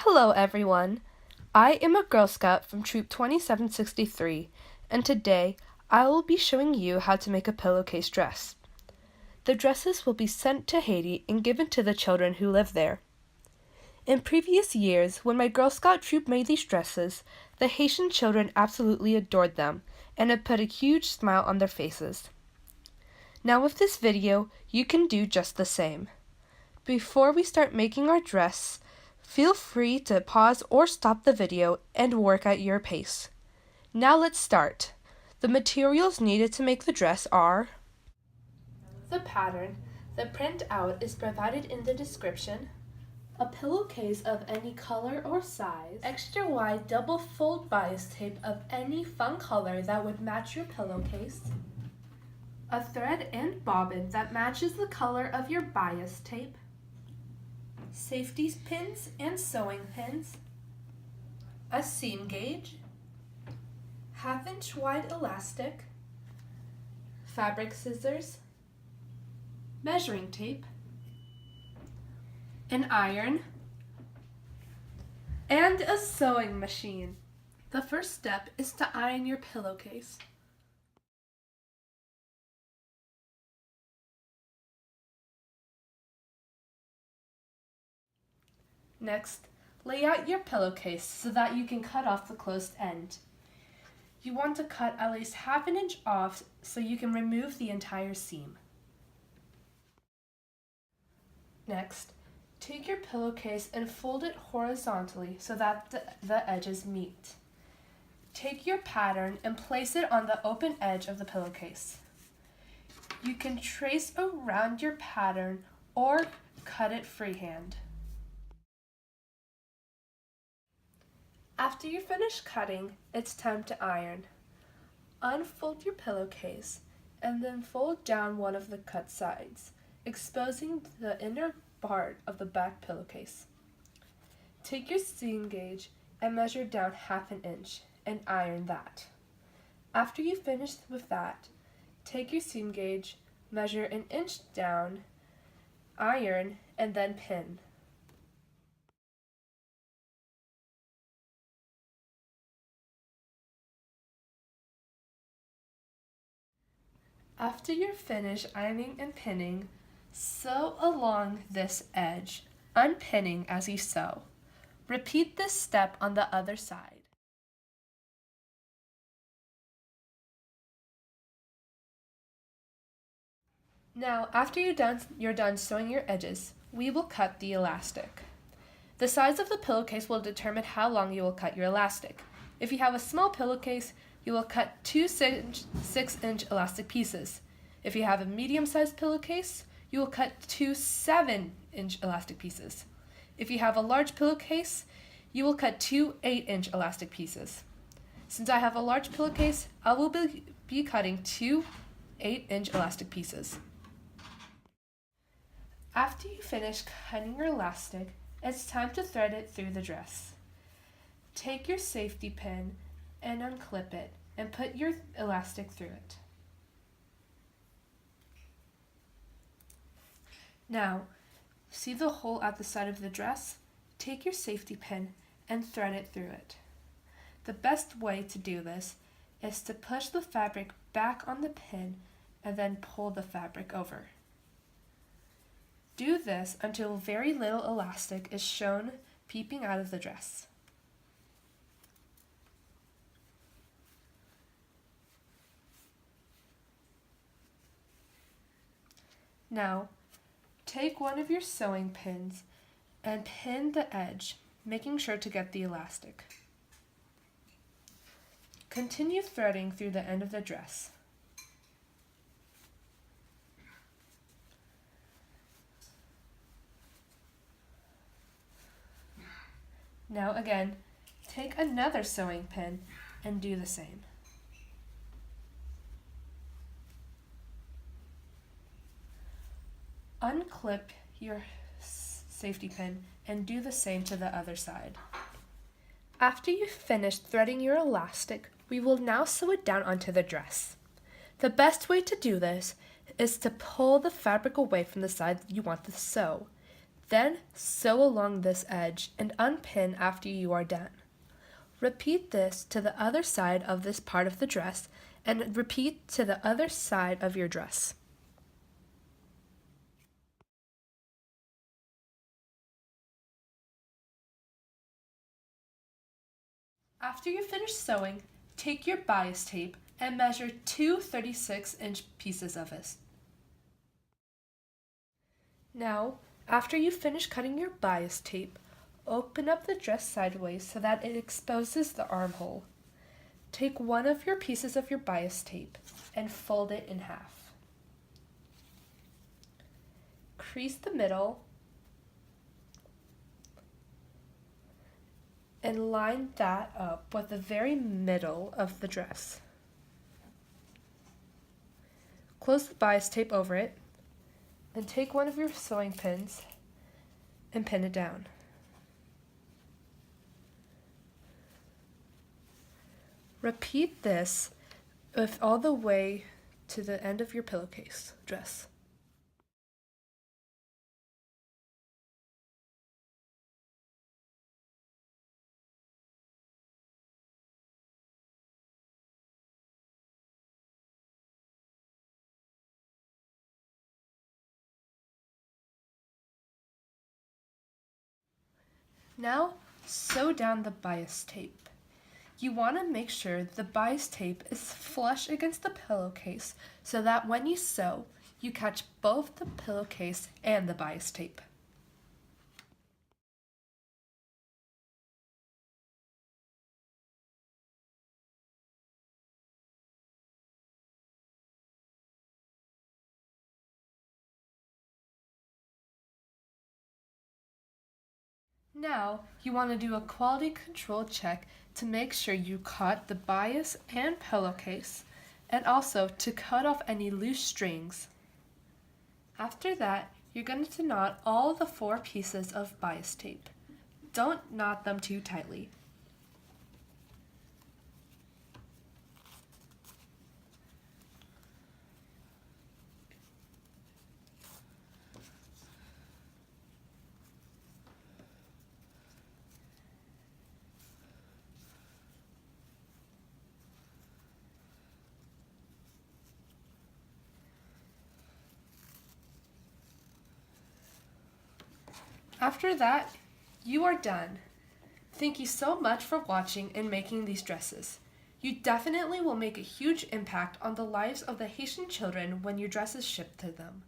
Hello everyone, I am a Girl Scout from Troop 2763, and today I will be showing you how to make a pillowcase dress. The dresses will be sent to Haiti and given to the children who live there. In previous years, when my Girl Scout troop made these dresses, the Haitian children absolutely adored them, and it put a huge smile on their faces. Now with this video, you can do just the same. Before we start making our dress, feel free to pause or stop the video and work at your pace. Now let's start. The materials needed to make the dress are the pattern. The printout is provided in the description. A pillowcase of any color or size. Extra wide double fold bias tape of any fun color that would match your pillowcase. A thread and bobbin that matches the color of your bias tape. Safety pins and sewing pins, a seam gauge, 1/2 inch wide elastic, fabric scissors, measuring tape, an iron, and a sewing machine. The first step is to iron your pillowcase. Next, lay out your pillowcase so that you can cut off the closed end. You want to cut at least 1/2 inch off so you can remove the entire seam. Next, take your pillowcase and fold it horizontally so that the edges meet. Take your pattern and place it on the open edge of the pillowcase. You can trace around your pattern or cut it freehand. After you finish cutting, it's time to iron. Unfold your pillowcase and then fold down one of the cut sides, exposing the inner part of the back pillowcase. Take your seam gauge and measure down 1/2 inch and iron that. After you finish with that, take your seam gauge, measure 1 inch down, iron, and then pin. After you're finished ironing and pinning, sew along this edge, unpinning as you sew. Repeat this step on the other side. Now, after you're done sewing your edges, we will cut the elastic. The size of the pillowcase will determine how long you will cut your elastic. If you have a small pillowcase, you will cut 2 6-inch elastic pieces. If you have a medium-sized pillowcase, you will cut 2 7-inch elastic pieces. If you have a large pillowcase, you will cut 2 8-inch elastic pieces. Since I have a large pillowcase, I will be cutting 2 8-inch elastic pieces. After you finish cutting your elastic, it's time to thread it through the dress. Take your safety pin and unclip it and put your elastic through it. Now, see the hole at the side of the dress? Take your safety pin and thread it through it. The best way to do this is to push the fabric back on the pin and then pull the fabric over. Do this until very little elastic is shown peeping out of the dress. Now, take one of your sewing pins and pin the edge, making sure to get the elastic. Continue threading through the end of the dress. Now again, take another sewing pin and do the same. Unclip your safety pin and do the same to the other side. After you've finished threading your elastic, we will now sew it down onto the dress. The best way to do this is to pull the fabric away from the side you want to sew. Then sew along this edge and unpin after you are done. Repeat this to the other side of this part of the dress and repeat to the other side of your dress. After you finish sewing, take your bias tape and measure two 36-inch pieces of it. Now, after you finish cutting your bias tape, open up the dress sideways so that it exposes the armhole. Take one of your pieces of your bias tape and fold it in half. Crease the middle and line that up with the very middle of the dress. Close the bias tape over it, then take one of your sewing pins and pin it down. Repeat this all the way to the end of your pillowcase dress. Now, sew down the bias tape. You want to make sure the bias tape is flush against the pillowcase so that when you sew, you catch both the pillowcase and the bias tape. Now, you want to do a quality control check to make sure you cut the bias and pillowcase, and also to cut off any loose strings. After that, you're going to knot all the 4 pieces of bias tape. Don't knot them too tightly. After that, you are done. Thank you so much for watching and making these dresses. You definitely will make a huge impact on the lives of the Haitian children when your dresses ship to them.